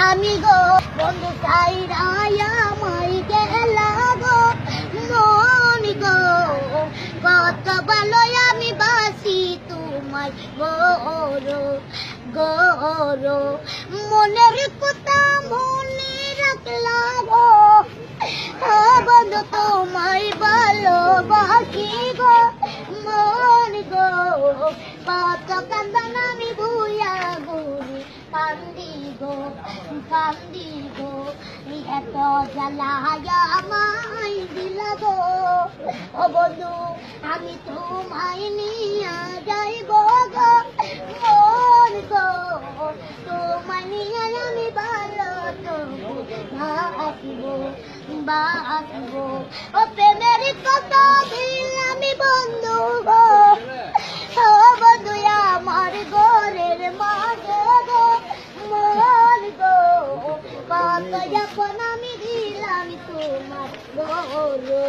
আমি গো বন্ধু চাইরায়া মাই গেলা গো মন গো কত ভালো আমি বাসি তোমায় গরো গরো মনের কথা মনে রাখলা গো বন্ধু তোমায় ভালোবাসি গো মন গো কত কান্দন আমি ভুইয়া গুরি কান্দি গো এত জ্বালায়া আমায় দিলা গো ও বন্ধু আমি তোমায় নিয়া যাইব গো মন গো তোমায় নিয়ে আমি ভালো তবু বাসব ও প্রেমের কথা আমি বন্ধু গো ও বন্ধু আমার ঘরের মাঝে গো মন গো কত যখন আমি দিলাম তোমার গো